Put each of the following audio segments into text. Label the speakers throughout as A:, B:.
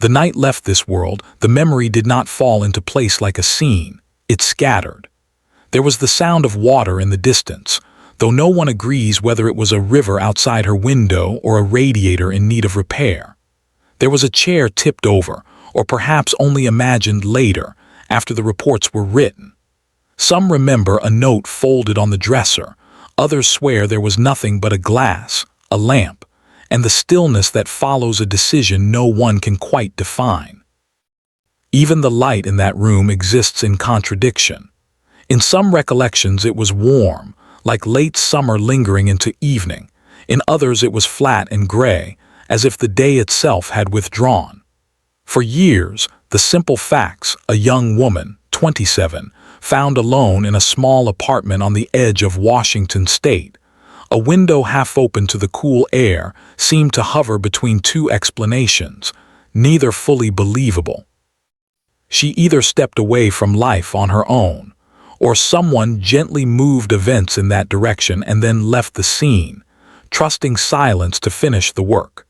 A: The night left this world, the memory did not fall into place like a scene. It scattered. There was the sound of water in the distance, though no one agrees whether it was a river outside her window or a radiator in need of repair. There was a chair tipped over, or perhaps only imagined later, after the reports were written. Some remember a note folded on the dresser, others swear there was nothing but a glass, a lamp, and the stillness that follows a decision no one can quite define. Even the light in that room exists in contradiction. In some recollections it was warm, like late summer lingering into evening. In others it was flat and gray, as if the day itself had withdrawn. For years, the simple facts, a young woman, 27, found alone in a small apartment on the edge of Washington state. A window half open to the cool air seemed to hover between two explanations, neither fully believable. She either stepped away from life on her own, or someone gently moved events in that direction and then left the scene, trusting silence to finish the work.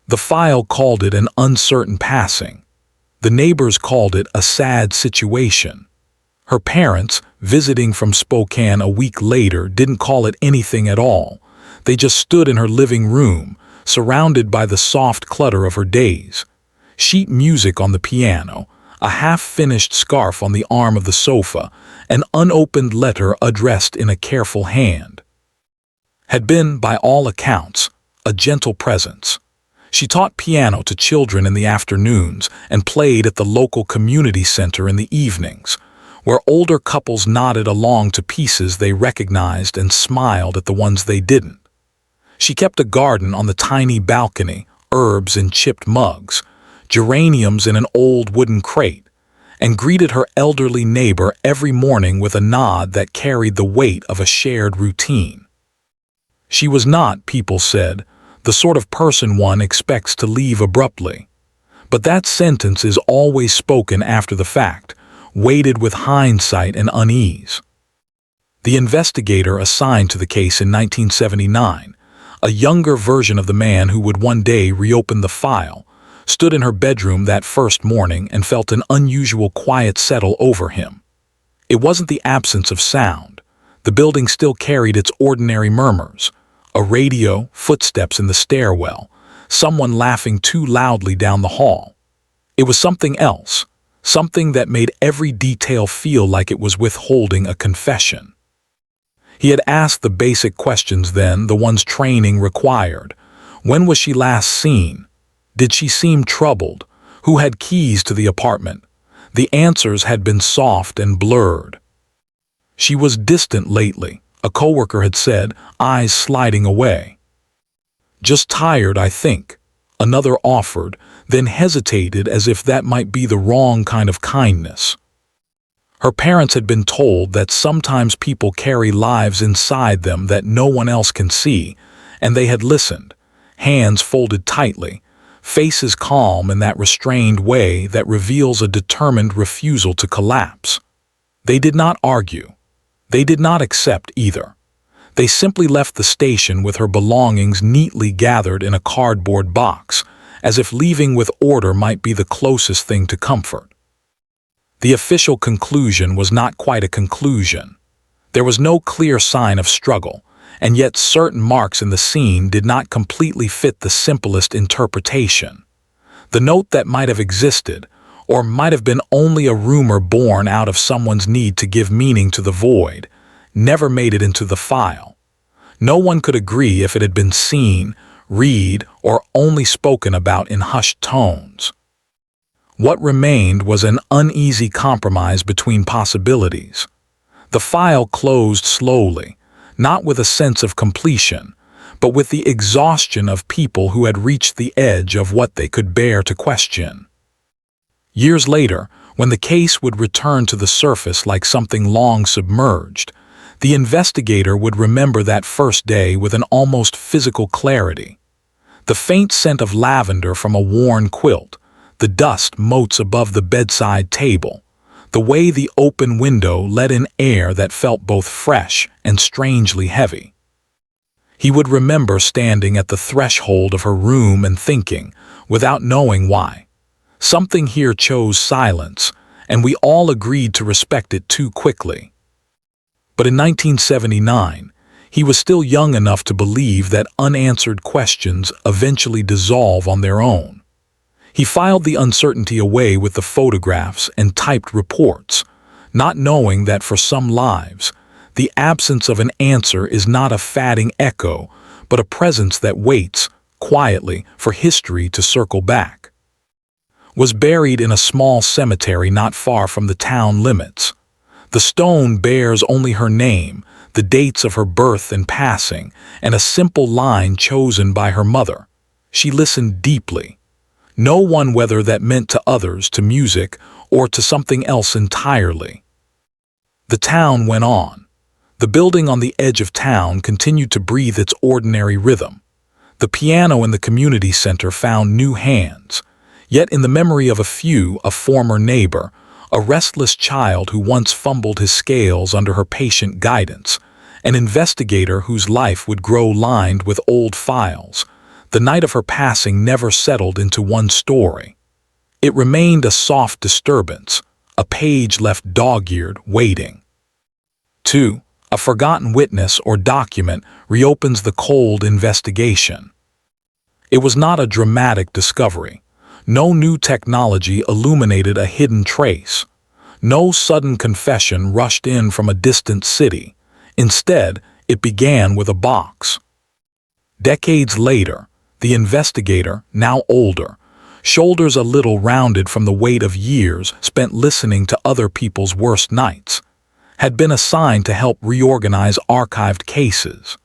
A: The file called it an uncertain passing. The neighbors called it a sad situation. Her parents, visiting from Spokane a week later, didn't call it anything at all. They just stood in her living room, surrounded by the soft clutter of her days. Sheet music on the piano, a half-finished scarf on the arm of the sofa, an unopened letter addressed in a careful hand. Had been, by all accounts, a gentle presence. She taught piano to children in the afternoons and played at the local community center in the evenings, where older couples nodded along to pieces they recognized and smiled at the ones they didn't. She kept a garden on the tiny balcony, herbs in chipped mugs, geraniums in an old wooden crate, and greeted her elderly neighbor every morning with a nod that carried the weight of a shared routine. She was not, people said, the sort of person one expects to leave abruptly. But that sentence is always spoken after the fact, weighted with hindsight and unease. The investigator assigned to the case in 1979, a younger version of the man who would one day reopen the file, stood in her bedroom that first morning and felt an unusual quiet settle over him. It wasn't the absence of sound. The building still carried its ordinary murmurs. A radio, footsteps in the stairwell, someone laughing too loudly down the hall. It was something else, something that made every detail feel like it was withholding a confession. He had asked the basic questions then, the ones training required. When was she last seen? Did she seem troubled? Who had keys to the apartment? The answers had been soft and blurred. She was distant lately, a coworker had said, eyes sliding away. Just tired, I think, another offered, then hesitated as if that might be the wrong kind of kindness. Her parents had been told that sometimes people carry lives inside them that no one else can see, and they had listened, hands folded tightly, faces calm in that restrained way that reveals a determined refusal to collapse. They did not argue. They did not accept either. They simply left the station with her belongings neatly gathered in a cardboard box, as if leaving with order might be the closest thing to comfort. The official conclusion was not quite a conclusion. There was no clear sign of struggle, and yet certain marks in the scene did not completely fit the simplest interpretation. The note that might have existed, or might have been only a rumor born out of someone's need to give meaning to the void, never made it into the file. No one could agree if it had been seen, read, or only spoken about in hushed tones. What remained was an uneasy compromise between possibilities. The file closed slowly, not with a sense of completion, but with the exhaustion of people who had reached the edge of what they could bear to question. Years later, when the case would return to the surface like something long submerged, the investigator would remember that first day with an almost physical clarity. The faint scent of lavender from a worn quilt, the dust motes above the bedside table, the way the open window let in air that felt both fresh and strangely heavy. He would remember standing at the threshold of her room and thinking, without knowing why, Something here chose silence, and we all agreed to respect it too quickly. But in 1979, he was still young enough to believe that unanswered questions eventually dissolve on their own. He filed the uncertainty away with the photographs and typed reports, not knowing that for some lives, the absence of an answer is not a fading echo, but a presence that waits, quietly, for history to circle back. Was buried in a small cemetery not far from the town limits. The stone bears only her name, the dates of her birth and passing, and a simple line chosen by her mother. She listened deeply. No one whether that meant to others, to music, or to something else entirely. The town went on. The building on the edge of town continued to breathe its ordinary rhythm. The piano in the community center found new hands. Yet in the memory of a former neighbor, a restless child who once fumbled his scales under her patient guidance, an investigator whose life would grow lined with old files, the night of her passing never settled into one story. It remained a soft disturbance, a page left dog-eared, waiting. 2. A forgotten witness or document reopens the cold investigation. It was not a dramatic discovery. No new technology illuminated a hidden trace. No sudden confession rushed in from a distant city. Instead, it began with a box. Decades later, the investigator, now older, shoulders a little rounded from the weight of years spent listening to other people's worst nights, had been assigned to help reorganize archived cases.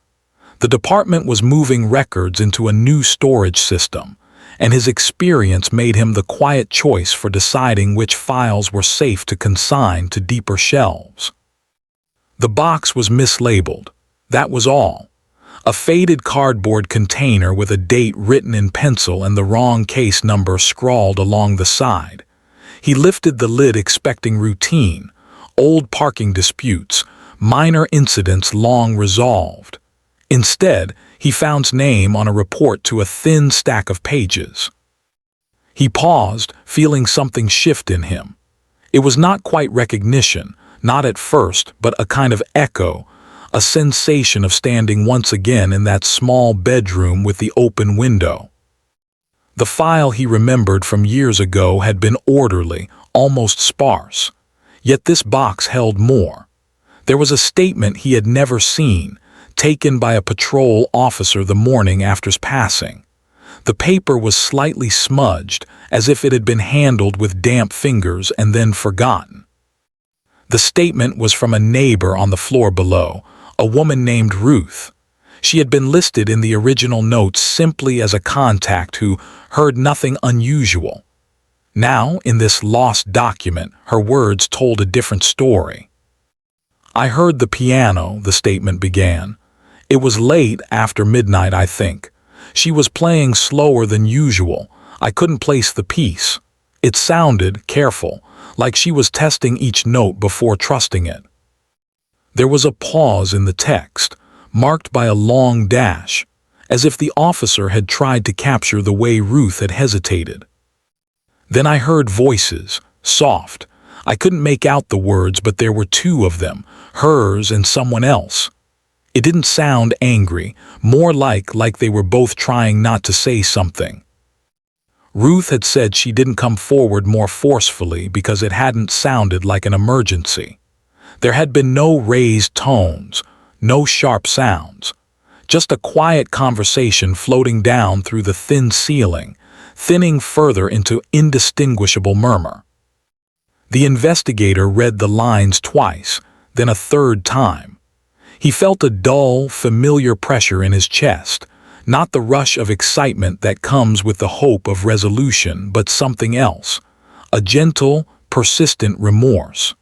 A: The department was moving records into a new storage system, and his experience made him the quiet choice for deciding which files were safe to consign to deeper shelves. The box was mislabeled. That was all. A faded cardboard container with a date written in pencil and the wrong case number scrawled along the side. He lifted the lid expecting routine, old parking disputes, minor incidents long resolved. Instead, he found his name on a report to a thin stack of pages. He paused, feeling something shift in him. It was not quite recognition, not at first, but a kind of echo, a sensation of standing once again in that small bedroom with the open window. The file he remembered from years ago had been orderly, almost sparse. Yet this box held more. There was a statement he had never seen, taken by a patrol officer the morning after his passing. The paper was slightly smudged, as if it had been handled with damp fingers and then forgotten. The statement was from a neighbor on the floor below, a woman named Ruth. She had been listed in the original notes simply as a contact who heard nothing unusual. Now, in this lost document, her words told a different story. "I heard the piano," the statement began. "It was late after midnight, I think. She was playing slower than usual. I couldn't place the piece. It sounded careful, like she was testing each note before trusting it." There was a pause in the text, marked by a long dash, as if the officer had tried to capture the way Ruth had hesitated. "Then I heard voices, soft. I couldn't make out the words, but there were two of them, hers and someone else. It didn't sound angry, more like they were both trying not to say something." Ruth had said she didn't come forward more forcefully because it hadn't sounded like an emergency. There had been no raised tones, no sharp sounds, just a quiet conversation floating down through the thin ceiling, thinning further into indistinguishable murmur. The investigator read the lines twice, then a third time. He felt a dull, familiar pressure in his chest, not the rush of excitement that comes with the hope of resolution, but something else, a gentle, persistent remorse.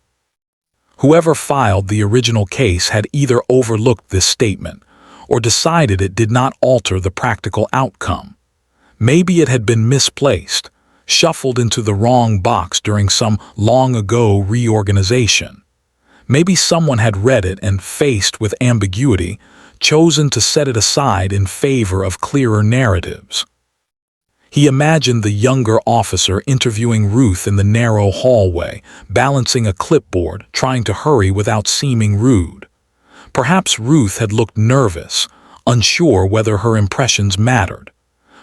A: Whoever filed the original case had either overlooked this statement or decided it did not alter the practical outcome. Maybe it had been misplaced, shuffled into the wrong box during some long-ago reorganization. Maybe someone had read it and, faced with ambiguity, chosen to set it aside in favor of clearer narratives. He imagined the younger officer interviewing Ruth in the narrow hallway, balancing a clipboard, trying to hurry without seeming rude. Perhaps Ruth had looked nervous, unsure whether her impressions mattered.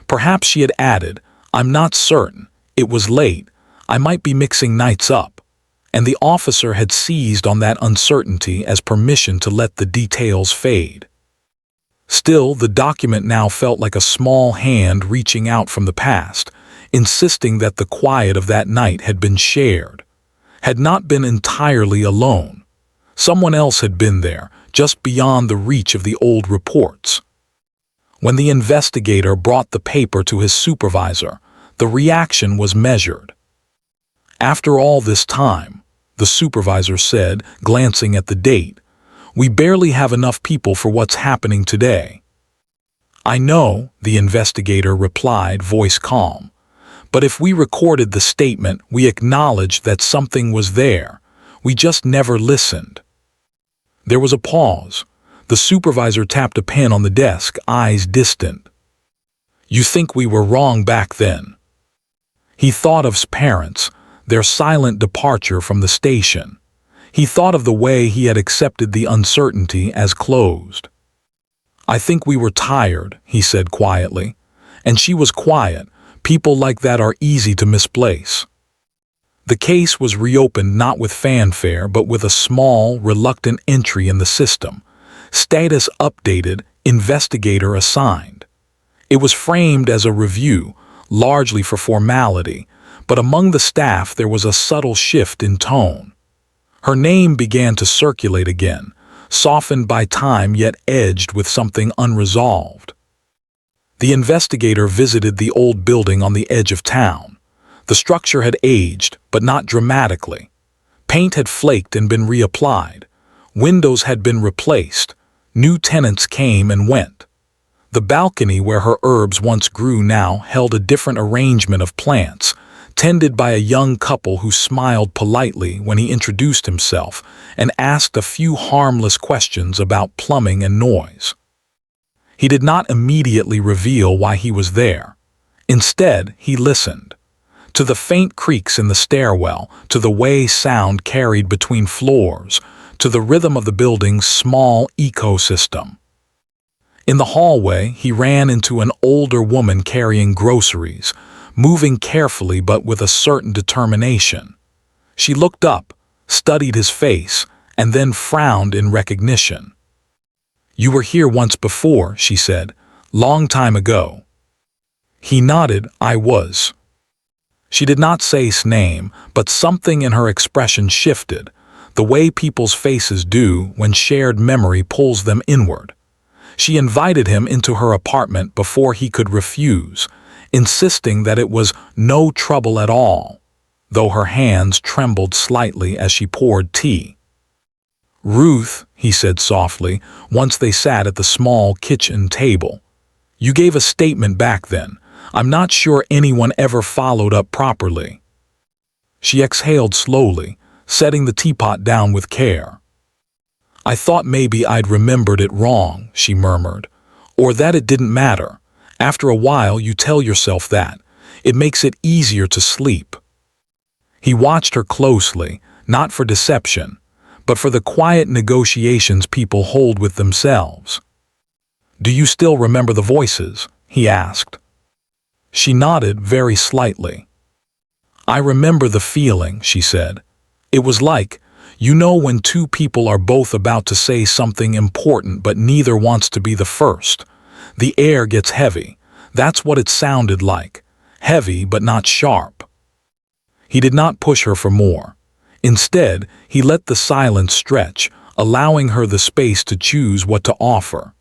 A: Perhaps she had added, "I'm not certain. It was late. I might be mixing nights up." And the officer had seized on that uncertainty as permission to let the details fade. Still, the document now felt like a small hand reaching out from the past, insisting that the quiet of that night had been shared, had not been entirely alone. Someone else had been there, just beyond the reach of the old reports. When the investigator brought the paper to his supervisor, the reaction was measured. "After all this time," the supervisor said, glancing at the date, "we barely have enough people for what's happening today." "I know," the investigator replied, voice calm. "But if we recorded the statement, we acknowledged that something was there. We just never listened." There was a pause. The supervisor tapped a pen on the desk, eyes distant. "You think we were wrong back then?" He thought of his parents, their silent departure from the station. He thought of the way he had accepted the uncertainty as closed. "I think we were tired," he said quietly. "And she was quiet. People like that are easy to misplace." The case was reopened not with fanfare but with a small, reluctant entry in the system. Status updated, investigator assigned. It was framed as a review, largely for formality, but among the staff there was a subtle shift in tone. Her name began to circulate again, softened by time yet edged with something unresolved. The investigator visited the old building on the edge of town. The structure had aged, but not dramatically. Paint had flaked and been reapplied. Windows had been replaced. New tenants came and went. The balcony where her herbs once grew now held a different arrangement of plants, tended by a young couple who smiled politely when he introduced himself and asked a few harmless questions about plumbing and noise. He did not immediately reveal why he was there. Instead, he listened. To the faint creaks in the stairwell, to the way sound carried between floors, to the rhythm of the building's small ecosystem. In the hallway, he ran into an older woman carrying groceries, moving carefully but with a certain determination. She looked up, studied his face, and then frowned in recognition. "You were here once before," she said, "long time ago." He nodded. "I was." She did not say his name, but something in her expression shifted, the way people's faces do when shared memory pulls them inward. She invited him into her apartment before he could refuse, insisting that it was no trouble at all, though her hands trembled slightly as she poured tea. "Ruth," he said softly, once they sat at the small kitchen table, "you gave a statement back then. I'm not sure anyone ever followed up properly." She exhaled slowly, setting the teapot down with care. "I thought maybe I'd remembered it wrong," she murmured, "or that it didn't matter. After a while you tell yourself that. It makes it easier to sleep." He watched her closely, not for deception, but for the quiet negotiations people hold with themselves. "Do you still remember the voices?" he asked. She nodded very slightly. "I remember the feeling," she said. "It was like, you know when two people are both about to say something important but neither wants to be the first. The air gets heavy. That's what it sounded like. Heavy but not sharp." He did not push her for more. Instead, he let the silence stretch, allowing her the space to choose what to offer.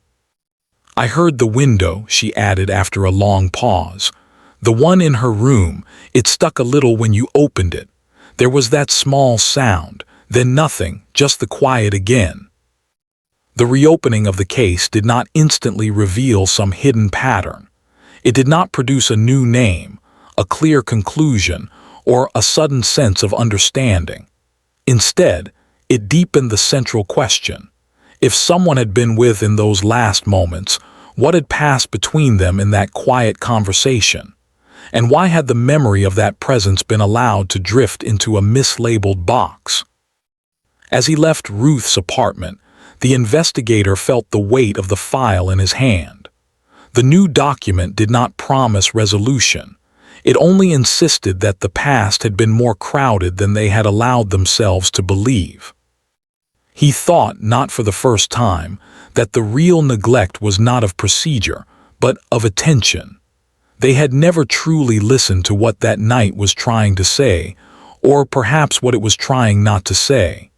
A: "I heard the window," she added after a long pause. "The one in her room. It stuck a little when you opened it. There was that small sound, then nothing, just the quiet again." The reopening of the case did not instantly reveal some hidden pattern. It did not produce a new name, a clear conclusion, or a sudden sense of understanding. Instead, it deepened the central question. If someone had been with in those last moments, what had passed between them in that quiet conversation? And why had the memory of that presence been allowed to drift into a mislabeled box? As he left Ruth's apartment, the investigator felt the weight of the file in his hand. The new document did not promise resolution. It only insisted that the past had been more crowded than they had allowed themselves to believe. He thought, not for the first time, that the real neglect was not of procedure, but of attention. They had never truly listened to what that night was trying to say, or perhaps what it was trying not to say.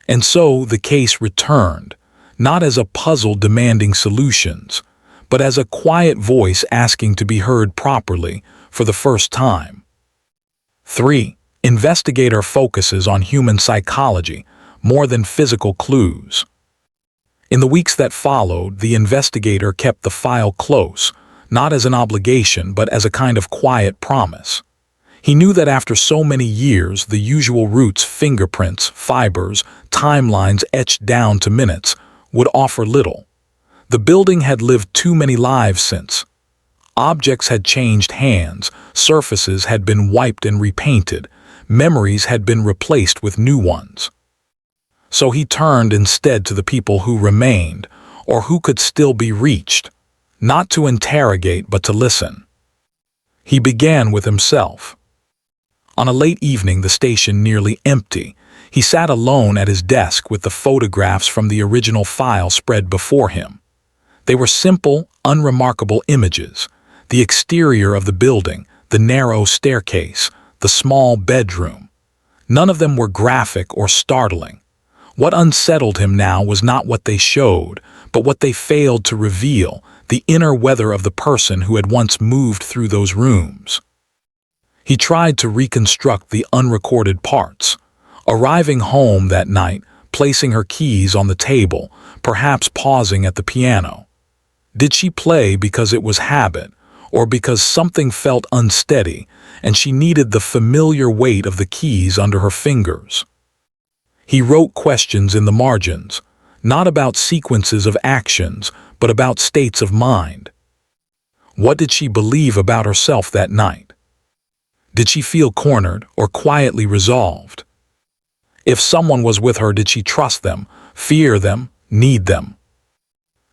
A: And so the case returned, not as a puzzle demanding solutions, but as a quiet voice asking to be heard properly for the first time. 3. Investigator focuses on human psychology more than physical clues. In the weeks that followed, the investigator kept the file close, not as an obligation but as a kind of quiet promise. He knew that after so many years, the usual routes, fingerprints, fibers, timelines etched down to minutes, would offer little. The building had lived too many lives since. Objects had changed hands, surfaces had been wiped and repainted, memories had been replaced with new ones. So he turned instead to the people who remained, or who could still be reached, not to interrogate but to listen. He began with himself. On a late evening, the station nearly empty, he sat alone at his desk with the photographs from the original file spread before him. They were simple, unremarkable images: the exterior of the building, the narrow staircase, the small bedroom. None of them were graphic or startling. What unsettled him now was not what they showed, but what they failed to reveal, the inner weather of the person who had once moved through those rooms. He tried to reconstruct the unrecorded parts. Arriving home that night, placing her keys on the table, perhaps pausing at the piano. Did she play because it was habit, or because something felt unsteady, and she needed the familiar weight of the keys under her fingers? He wrote questions in the margins, not about sequences of actions, but about states of mind. What did she believe about herself that night? Did she feel cornered or quietly resolved? If someone was with her, did she trust them, fear them, need them?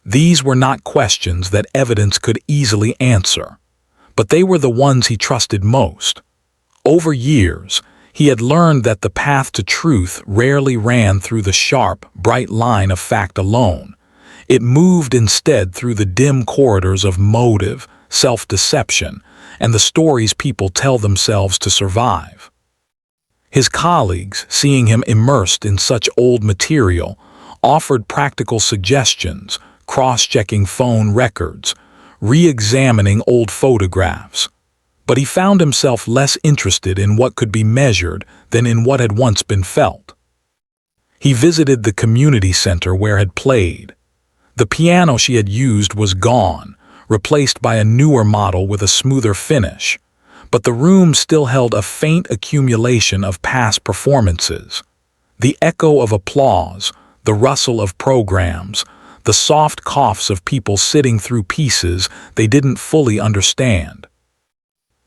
A: These were not questions that evidence could easily answer, but they were the ones he trusted most. Over years, he had learned that the path to truth rarely ran through the sharp, bright line of fact alone. It moved instead through the dim corridors of motive, self-deception, and the stories people tell themselves to survive. His colleagues, seeing him immersed in such old material, offered practical suggestions, cross-checking phone records, re-examining old photographs. But he found himself less interested in what could be measured than in what had once been felt. He visited the community center where had played. The piano she had used was gone, replaced by a newer model with a smoother finish, but the room still held a faint accumulation of past performances. The echo of applause, the rustle of programs, the soft coughs of people sitting through pieces they didn't fully understand.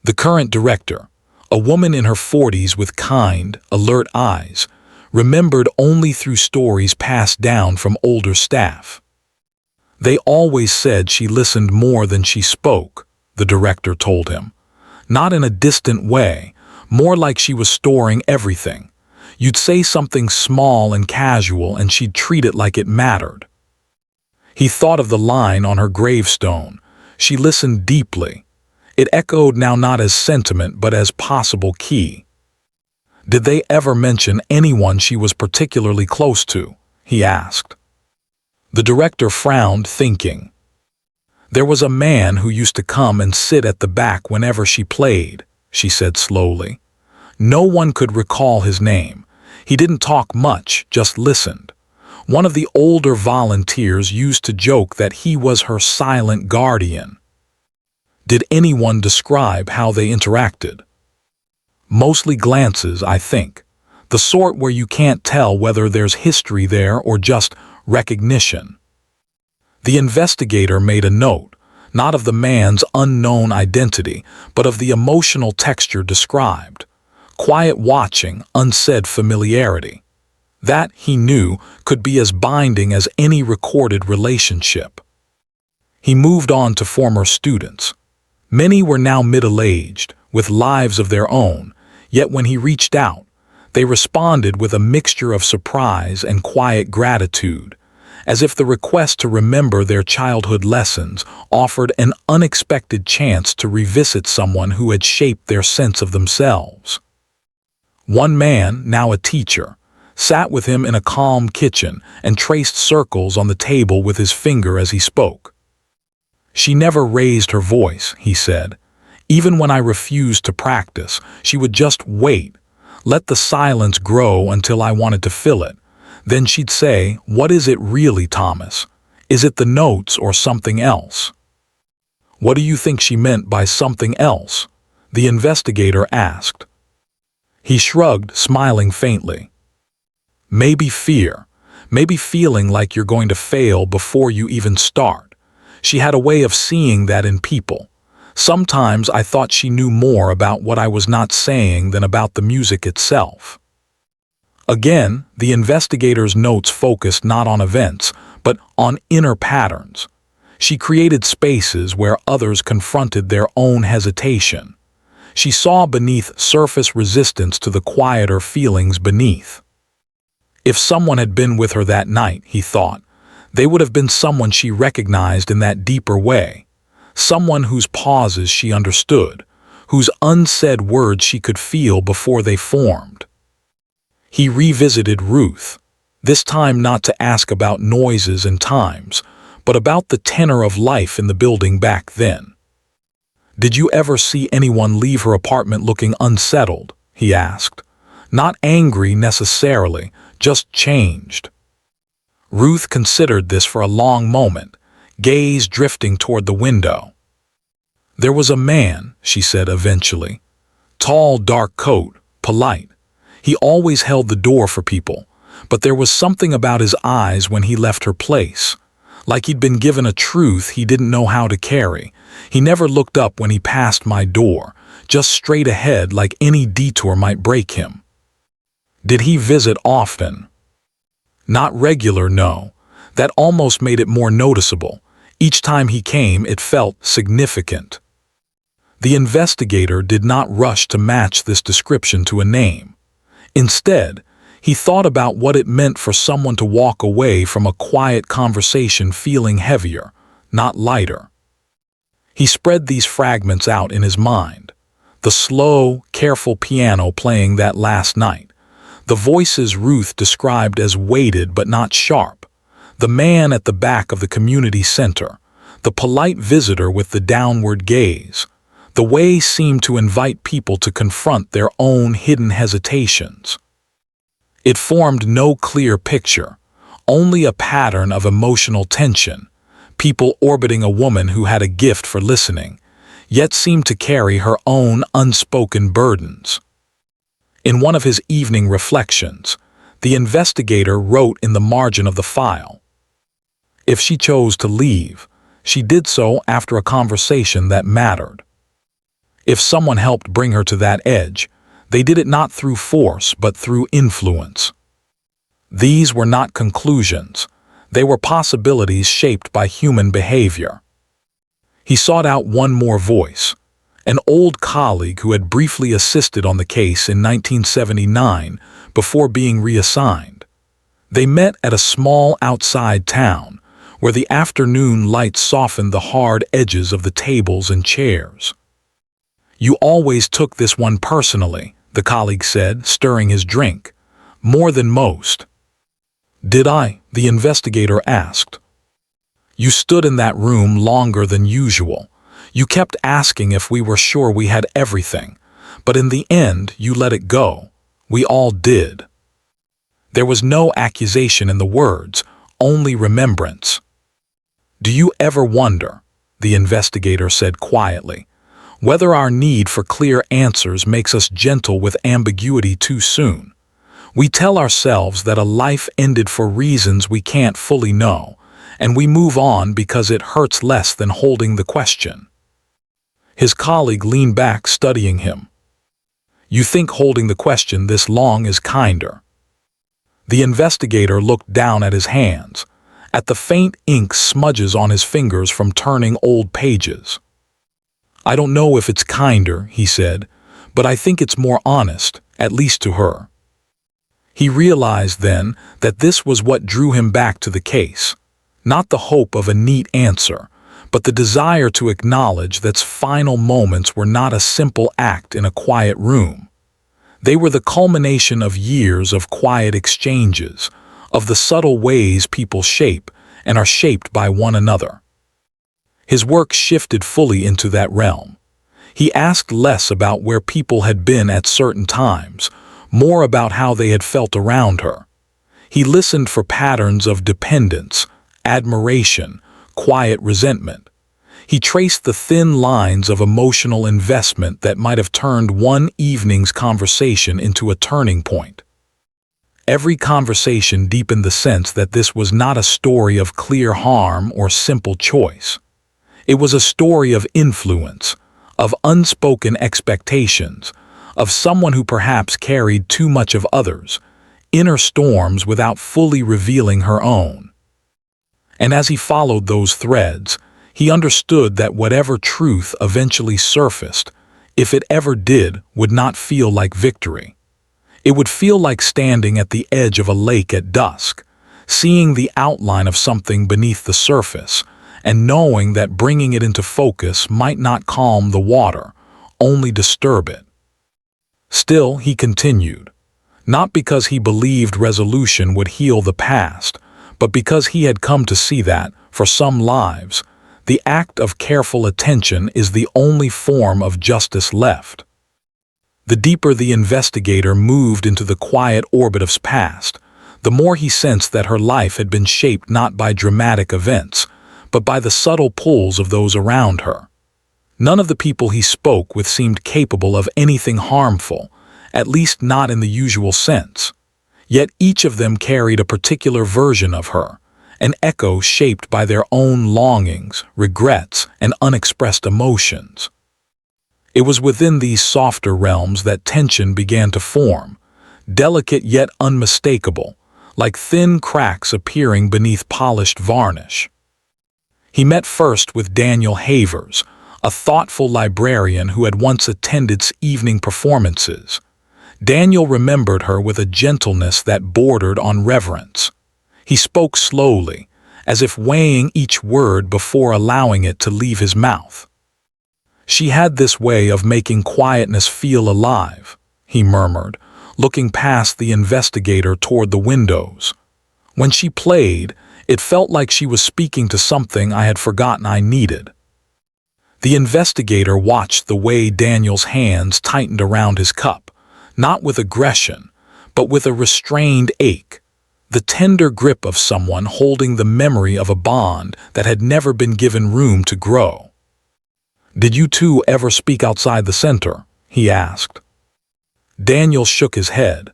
A: The current director, a woman in her 40s with kind, alert eyes, remembered only through stories passed down from older staff. They always said she listened more than she spoke, the director told him. Not in a distant way, more like she was storing everything. You'd say something small and casual and she'd treat it like it mattered. He thought of the line on her gravestone. She listened deeply. It echoed now not as sentiment but as possible key. Did they ever mention anyone she was particularly close to? He asked. The director frowned, thinking. There was a man who used to come and sit at the back whenever she played, she said slowly. No one could recall his name. He didn't talk much, just listened. One of the older volunteers used to joke that he was her silent guardian. Did anyone describe how they interacted? Mostly glances, I think. The sort where you can't tell whether there's history there or just recognition. The investigator made a note, not of the man's unknown identity, but of the emotional texture described. Quiet watching, unsaid familiarity. That, he knew, could be as binding as any recorded relationship. He moved on to former students. Many were now middle-aged, with lives of their own, yet when he reached out, they responded with a mixture of surprise and quiet gratitude, as if the request to remember their childhood lessons offered an unexpected chance to revisit someone who had shaped their sense of themselves. One man, now a teacher, sat with him in a calm kitchen and traced circles on the table with his finger as he spoke. "She never raised her voice," he said. "Even when I refused to practice, she would just wait, let the silence grow until I wanted to fill it. Then she'd say, 'What is it really, Thomas? Is it the notes or something else?'" "What do you think she meant by something else?" the investigator asked. He shrugged, smiling faintly. "Maybe fear. Maybe feeling like you're going to fail before you even start. She had a way of seeing that in people. Sometimes I thought she knew more about what I was not saying than about the music itself." Again, the investigator's notes focused not on events, but on inner patterns. She created spaces where others confronted their own hesitation. She saw beneath surface resistance to the quieter feelings beneath. If someone had been with her that night, he thought, they would have been someone she recognized in that deeper way, someone whose pauses she understood, whose unsaid words she could feel before they formed. He revisited Ruth, this time not to ask about noises and times, but about the tenor of life in the building back then. "Did you ever see anyone leave her apartment looking unsettled?" he asked. "Not angry necessarily, just changed." Ruth considered this for a long moment, gaze drifting toward the window. "There was a man," she said eventually. "Tall, dark coat, polite. He always held the door for people, but there was something about his eyes when he left her place. Like he'd been given a truth he didn't know how to carry. He never looked up when he passed my door, just straight ahead like any detour might break him." "Did he visit often?" "Not regular, no. That almost made it more noticeable. Each time he came, it felt significant." The investigator did not rush to match this description to a name. Instead, he thought about what it meant for someone to walk away from a quiet conversation feeling heavier, not lighter. He spread these fragments out in his mind. The slow, careful piano playing that last night. The voices Ruth described as weighted but not sharp. The man at the back of the community center. The polite visitor with the downward gaze. The way seemed to invite people to confront their own hidden hesitations. It formed no clear picture, only a pattern of emotional tension, people orbiting a woman who had a gift for listening, yet seemed to carry her own unspoken burdens. In one of his evening reflections, the investigator wrote in the margin of the file, "If she chose to leave, she did so after a conversation that mattered. If someone helped bring her to that edge, they did it not through force but through influence." These were not conclusions. They were possibilities shaped by human behavior. He sought out one more voice, an old colleague who had briefly assisted on the case in 1979 before being reassigned. They met at a small outside town where the afternoon light softened the hard edges of the tables and chairs. "You always took this one personally," the colleague said, stirring his drink. "More than most." "Did I?" the investigator asked. "You stood in that room longer than usual. You kept asking if we were sure we had everything, but in the end you let it go. We all did." There was no accusation in the words, only remembrance. "Do you ever wonder," the investigator said quietly, "whether our need for clear answers makes us gentle with ambiguity too soon? We tell ourselves that a life ended for reasons we can't fully know, and we move on because it hurts less than holding the question. His colleague leaned back, studying him. You think holding the question this long is kinder? The investigator looked down at his hands, at the faint ink smudges on his fingers from turning old pages. I don't know if it's kinder, he said, but I think it's more honest, at least to her. He realized then that this was what drew him back to the case, not the hope of a neat answer, but the desire to acknowledge that final moments were not a simple act in a quiet room. They were the culmination of years of quiet exchanges, of the subtle ways people shape and are shaped by one another. His work shifted fully into that realm. He asked less about where people had been at certain times, more about how they had felt around her. He listened for patterns of dependence, admiration, quiet resentment. He traced the thin lines of emotional investment that might have turned one evening's conversation into a turning point. Every conversation deepened the sense that this was not a story of clear harm or simple choice. It was a story of influence, of unspoken expectations, of someone who perhaps carried too much of others, inner storms without fully revealing her own. And as he followed those threads, he understood that whatever truth eventually surfaced, if it ever did, would not feel like victory. It would feel like standing at the edge of a lake at dusk, seeing the outline of something beneath the surface, and knowing that bringing it into focus might not calm the water, only disturb it. Still, he continued, not because he believed resolution would heal the past, but because he had come to see that, for some lives, the act of careful attention is the only form of justice left. The deeper the investigator moved into the quiet orbit of past, the more he sensed that her life had been shaped not by dramatic events, but by the subtle pulls of those around her. None of the people he spoke with seemed capable of anything harmful, at least not in the usual sense. Yet each of them carried a particular version of her, an echo shaped by their own longings, regrets, and unexpressed emotions. It was within these softer realms that tension began to form, delicate yet unmistakable, like thin cracks appearing beneath polished varnish. He met first with Daniel Havers, a thoughtful librarian who had once attended evening performances. Daniel remembered her with a gentleness that bordered on reverence. He spoke slowly, as if weighing each word before allowing it to leave his mouth. She had this way of making quietness feel alive, he murmured, looking past the investigator toward the windows. When she played, it felt like she was speaking to something I had forgotten I needed. The investigator watched the way Daniel's hands tightened around his cup, not with aggression, but with a restrained ache, the tender grip of someone holding the memory of a bond that had never been given room to grow. "Did you two ever speak outside the center?" he asked. Daniel shook his head.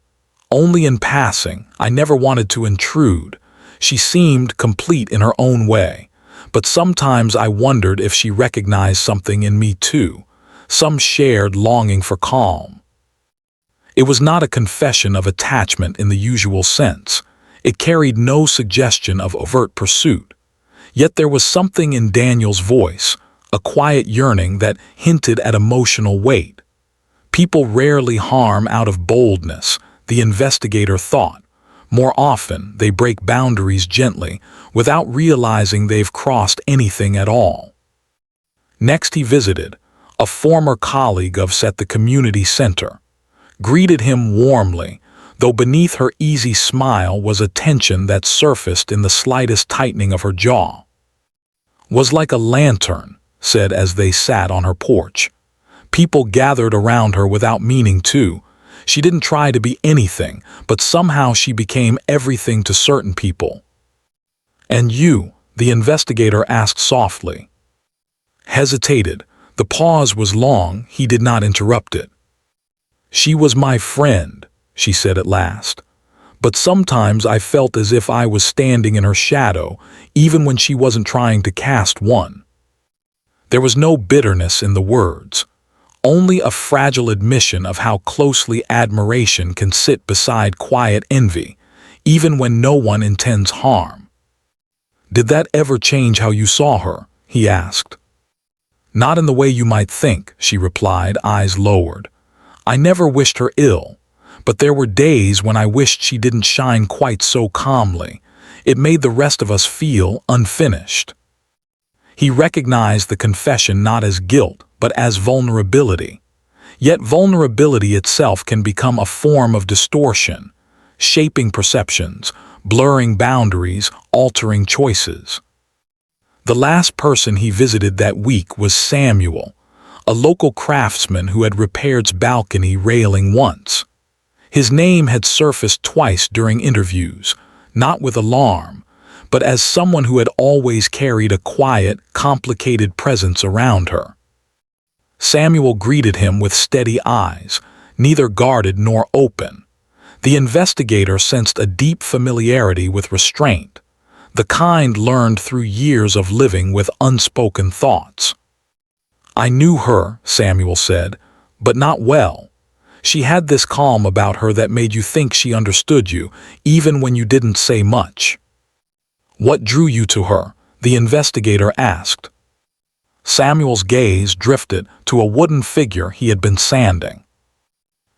A: "Only in passing. I never wanted to intrude. She seemed complete in her own way, but sometimes I wondered if she recognized something in me too, some shared longing for calm." It was not a confession of attachment in the usual sense. It carried no suggestion of overt pursuit. Yet there was something in Daniel's voice, a quiet yearning that hinted at emotional weight. People rarely harm out of boldness, the investigator thought. More often, they break boundaries gently, without realizing they've crossed anything at all. Next he visited, a former colleague of at the community center. Greeted him warmly, though beneath her easy smile was a tension that surfaced in the slightest tightening of her jaw. "Was like a lantern," said as they sat on her porch. People gathered around her without meaning to. She didn't try to be anything, but somehow she became everything to certain people. "And you?" the investigator asked softly. Hesitated. The pause was long, he did not interrupt it. "She was my friend," she said at last. but sometimes I felt as if I was standing in her shadow, even when she wasn't trying to cast one. There was no bitterness in the words, only a fragile admission of how closely admiration can sit beside quiet envy, even when no one intends harm. "Did that ever change how you saw her?" he asked. "Not in the way you might think," she replied, eyes lowered. "I never wished her ill, but there were days when I wished she didn't shine quite so calmly. It made the rest of us feel unfinished." He recognized the confession not as guilt, but as vulnerability. Yet vulnerability itself can become a form of distortion, shaping perceptions, blurring boundaries, altering choices. The last person he visited that week was Samuel, a local craftsman who had repaired balcony railing once. His name had surfaced twice during interviews, not with alarm, but as someone who had always carried a quiet, complicated presence around her. Samuel greeted him with steady eyes, neither guarded nor open. The investigator sensed a deep familiarity with restraint, the kind learned through years of living with unspoken thoughts. "I knew her," Samuel said, "but not well. She had this calm about her that made you think she understood you, even when you didn't say much." "What drew you to her?" the investigator asked. Samuel's gaze drifted to a wooden figure he had been sanding.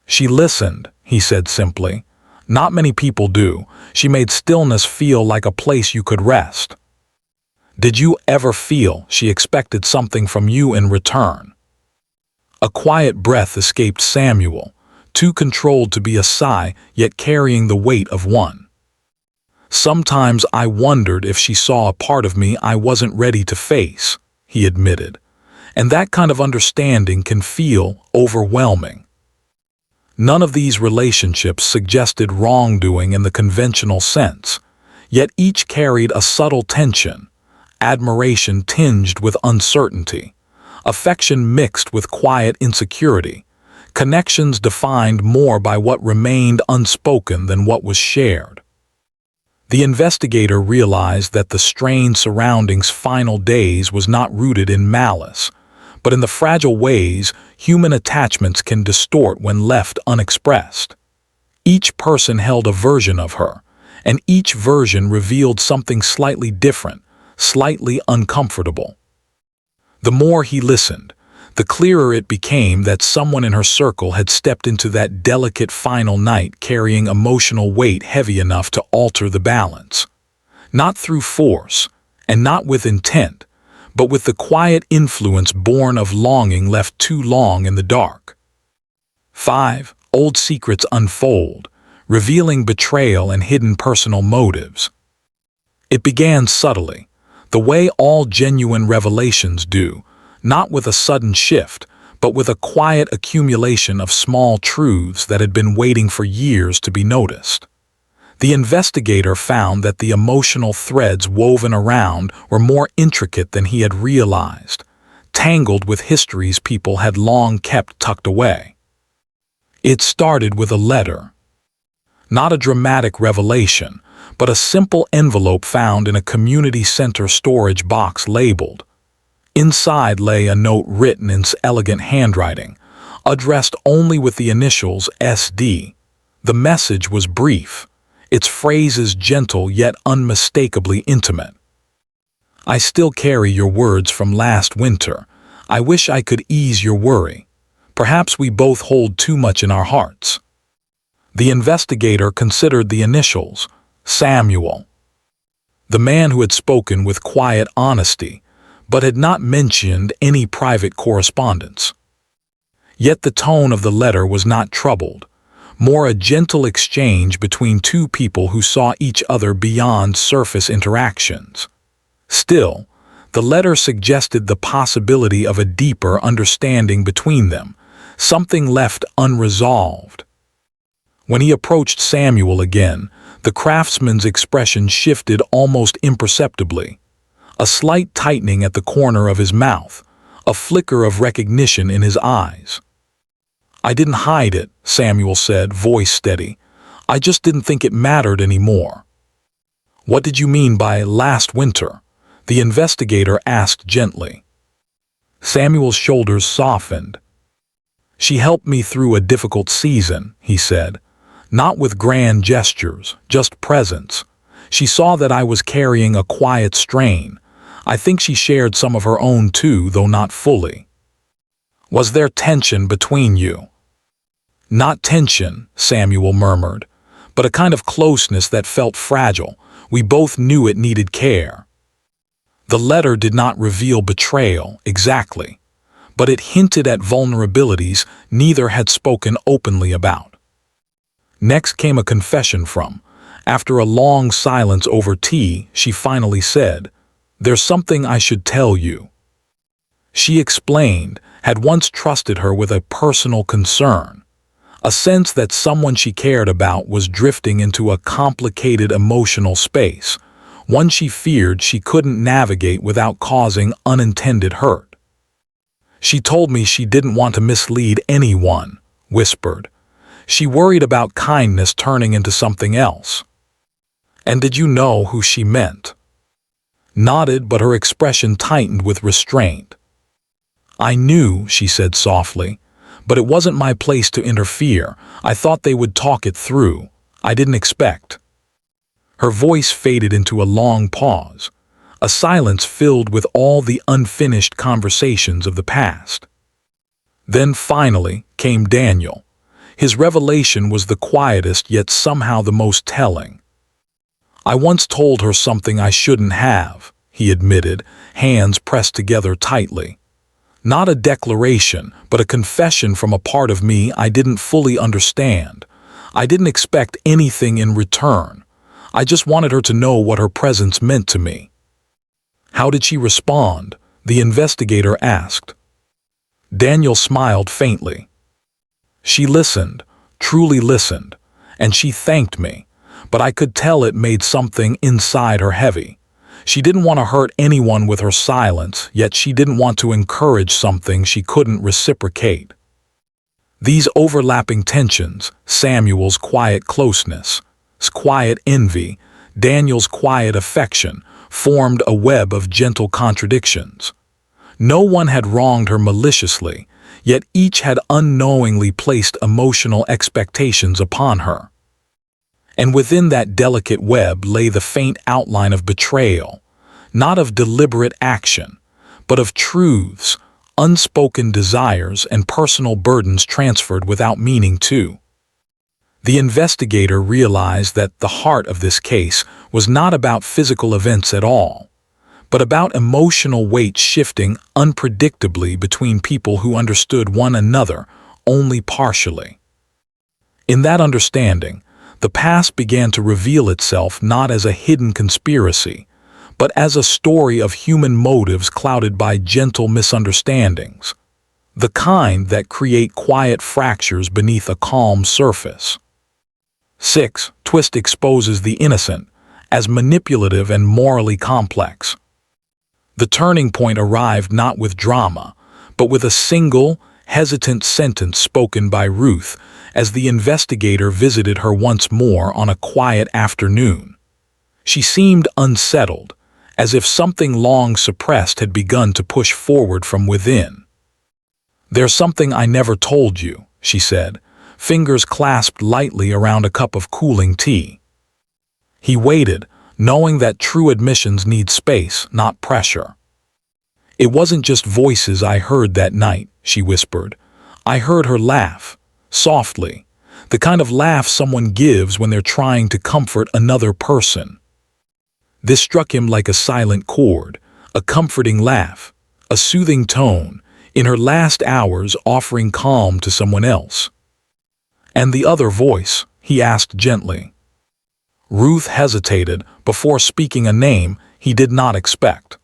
A: "She listened," he said simply. "Not many people do. She made stillness feel like a place you could rest." "Did you ever feel she expected something from you in return?" A quiet breath escaped Samuel, too controlled to be a sigh, yet carrying the weight of one. "Sometimes I wondered if she saw a part of me I wasn't ready to face," he admitted, "and that kind of understanding can feel overwhelming." None of these relationships suggested wrongdoing in the conventional sense, yet each carried a subtle tension, admiration tinged with uncertainty, affection mixed with quiet insecurity, connections defined more by what remained unspoken than what was shared. The investigator realized that the strain surrounding final days was not rooted in malice, but in the fragile ways human attachments can distort when left unexpressed. Each person held a version of her, and each version revealed something slightly different, slightly uncomfortable. The more he listened, the clearer it became that someone in her circle had stepped into that delicate final night carrying emotional weight heavy enough to alter the balance. Not through force, and not with intent, but with the quiet influence born of longing left too long in the dark. 5. Old secrets unfold, revealing betrayal and hidden personal motives. It began subtly, the way all genuine revelations do, not with a sudden shift, but with a quiet accumulation of small truths that had been waiting for years to be noticed. The investigator found that the emotional threads woven around were more intricate than he had realized, tangled with histories people had long kept tucked away. It started with a letter. Not a dramatic revelation, but a simple envelope found in a community center storage box labeled. Inside lay a note written in elegant handwriting, addressed only with the initials SD. The message was brief, its phrases gentle yet unmistakably intimate. "I still carry your words from last winter. I wish I could ease your worry. Perhaps we both hold too much in our hearts." The investigator considered the initials, Samuel. The man who had spoken with quiet honesty, but had not mentioned any private correspondence. Yet the tone of the letter was not troubled, more a gentle exchange between two people who saw each other beyond surface interactions. Still, the letter suggested the possibility of a deeper understanding between them, something left unresolved. When he approached Samuel again, the craftsman's expression shifted almost imperceptibly. A slight tightening at the corner of his mouth, a flicker of recognition in his eyes. "I didn't hide it," Samuel said, voice steady. I just didn't think it mattered anymore." "What did you mean by last winter?" the investigator asked gently. Samuel's shoulders softened. "She helped me through a difficult season," he said. "Not with grand gestures, just presence. She saw that I was carrying a quiet strain. I think she shared some of her own too, though not fully." "Was there tension between you?" "Not tension," Samuel murmured, "but a kind of closeness that felt fragile. We both knew it needed care." The letter did not reveal betrayal, exactly, but it hinted at vulnerabilities neither had spoken openly about. Next came a confession from. After a long silence over tea, she finally said, "There's something I should tell you." She explained, had once trusted her with a personal concern, a sense that someone she cared about was drifting into a complicated emotional space, one she feared she couldn't navigate without causing unintended hurt. "She told me she didn't want to mislead anyone," whispered. "She worried about kindness turning into something else." "And did you know who she meant?" Nodded, but her expression tightened with restraint. "I knew," she said softly, "but it wasn't my place to interfere. I thought they would talk it through. I didn't expect." Her voice faded into a long pause, a silence filled with all the unfinished conversations of the past. Then finally came Daniel. His revelation was the quietest yet somehow the most telling. "I once told her something I shouldn't have," he admitted, hands pressed together tightly. "Not a declaration, but a confession from a part of me I didn't fully understand. I didn't expect anything in return. I just wanted her to know what her presence meant to me." "How did she respond?" the investigator asked. Daniel smiled faintly. "She listened, truly listened, and she thanked me, but I could tell it made something inside her heavy. She didn't want to hurt anyone with her silence, yet she didn't want to encourage something she couldn't reciprocate." These overlapping tensions, Samuel's quiet closeness, quiet envy, Daniel's quiet affection, formed a web of gentle contradictions. No one had wronged her maliciously, yet each had unknowingly placed emotional expectations upon her. And within that delicate web lay the faint outline of betrayal, not of deliberate action, but of truths, unspoken desires, and personal burdens transferred without meaning to. The investigator realized that the heart of this case was not about physical events at all, but about emotional weight shifting unpredictably between people who understood one another only partially. In that understanding, the past began to reveal itself not as a hidden conspiracy, but as a story of human motives clouded by gentle misunderstandings, the kind that create quiet fractures beneath a calm surface. 6. Twist exposes the innocent as manipulative and morally complex. The turning point arrived not with drama, but with a single, hesitant sentence spoken by Ruth as the investigator visited her once more on a quiet afternoon. She seemed unsettled, as if something long suppressed had begun to push forward from within. "There's something I never told you," she said, fingers clasped lightly around a cup of cooling tea. He waited, knowing that true admissions need space, not pressure. "It wasn't just voices I heard that night," she whispered. "I heard her laugh, softly, the kind of laugh someone gives when they're trying to comfort another person." This struck him like a silent chord, a comforting laugh, a soothing tone, in her last hours offering calm to someone else. "And the other voice?" he asked gently. Ruth hesitated before speaking a name he did not expect.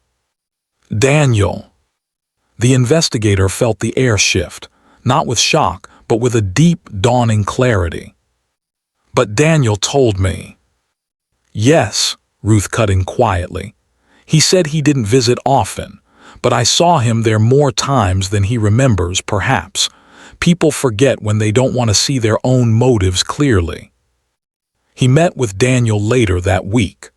A: "Daniel." The investigator felt the air shift, not with shock, but with a deep, dawning clarity. "But Daniel told me." "Yes," Ruth cut in quietly. "He said he didn't visit often, but I saw him there more times than he remembers, perhaps. People forget when they don't want to see their own motives clearly." He met with Daniel later that week.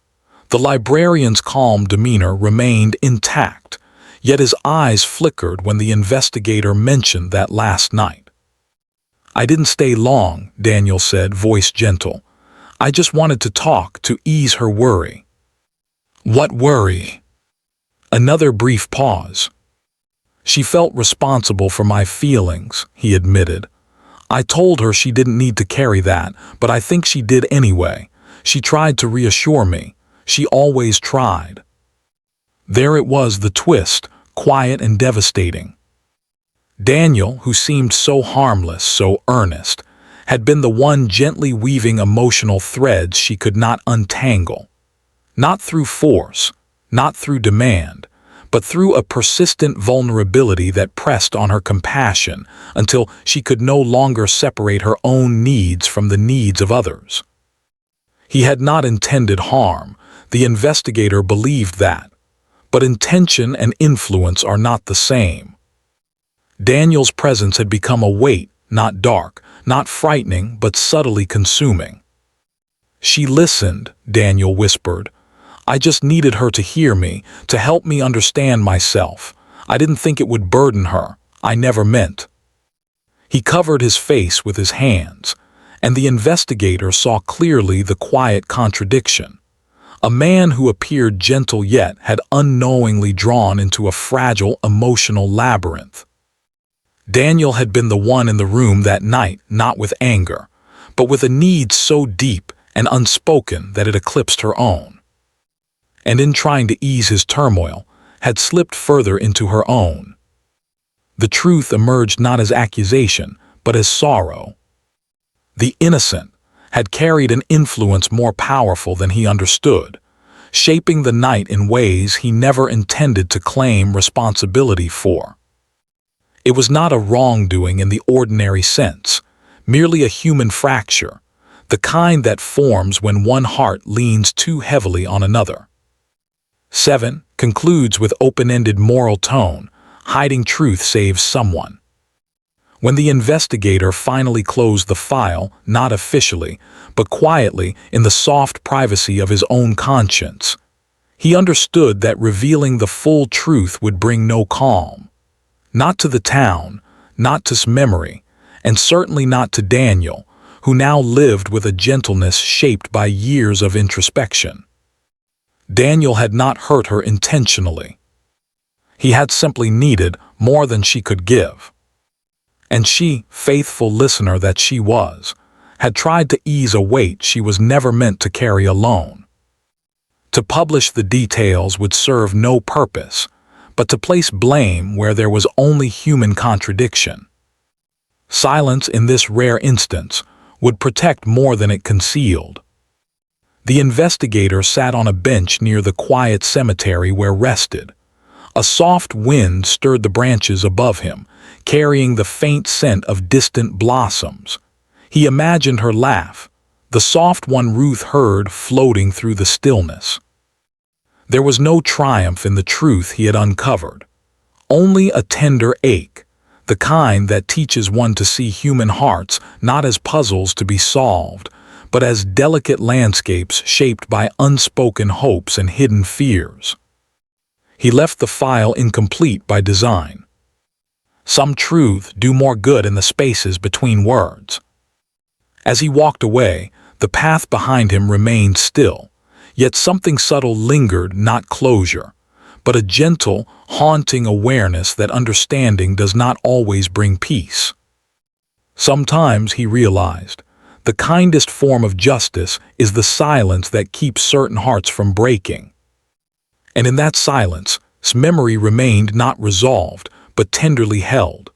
A: The librarian's calm demeanor remained intact, yet his eyes flickered when the investigator mentioned that last night. "I didn't stay long," Daniel said, voice gentle. "I just wanted to talk to ease her worry." "What worry?" Another brief pause. "She felt responsible for my feelings," he admitted. "I told her she didn't need to carry that, but I think she did anyway. She tried to reassure me. She always tried." There it was, the twist, quiet and devastating. Daniel, who seemed so harmless, so earnest, had been the one gently weaving emotional threads she could not untangle. Not through force, not through demand, but through a persistent vulnerability that pressed on her compassion until she could no longer separate her own needs from the needs of others. He had not intended harm. The investigator believed that. But intention and influence are not the same. Daniel's presence had become a weight, not dark, not frightening, but subtly consuming. "She listened," Daniel whispered. "I just needed her to hear me, to help me understand myself. I didn't think it would burden her. I never meant." He covered his face with his hands, and the investigator saw clearly the quiet contradiction. A man who appeared gentle yet had unknowingly drawn into a fragile emotional labyrinth. Daniel had been the one in the room that night, not with anger, but with a need so deep and unspoken that it eclipsed her own. And in trying to ease his turmoil, had slipped further into her own. The truth emerged not as accusation, but as sorrow. The innocent had carried an influence more powerful than he understood, shaping the night in ways he never intended to claim responsibility for. It was not a wrongdoing in the ordinary sense, merely a human fracture, the kind that forms when one heart leans too heavily on another. 7 concludes with open-ended moral tone, hiding truth saves someone. When the investigator finally closed the file, not officially, but quietly in the soft privacy of his own conscience, he understood that revealing the full truth would bring no calm. Not to the town, not to memory, and certainly not to Daniel, who now lived with a gentleness shaped by years of introspection. Daniel had not hurt her intentionally. He had simply needed more than she could give. And she, faithful listener that she was, had tried to ease a weight she was never meant to carry alone. To publish the details would serve no purpose, but to place blame where there was only human contradiction. Silence in this rare instance would protect more than it concealed. The investigator sat on a bench near the quiet cemetery where rested. A soft wind stirred the branches above him, carrying the faint scent of distant blossoms. He imagined her laugh, the soft one Ruth heard floating through the stillness. There was no triumph in the truth he had uncovered, only a tender ache, the kind that teaches one to see human hearts not as puzzles to be solved, but as delicate landscapes shaped by unspoken hopes and hidden fears. He left the file incomplete by design. Some truths do more good in the spaces between words. As he walked away, the path behind him remained still, yet something subtle lingered, not closure, but a gentle, haunting awareness that understanding does not always bring peace. Sometimes, he realized, the kindest form of justice is the silence that keeps certain hearts from breaking. And in that silence, memory remained not resolved, but tenderly held.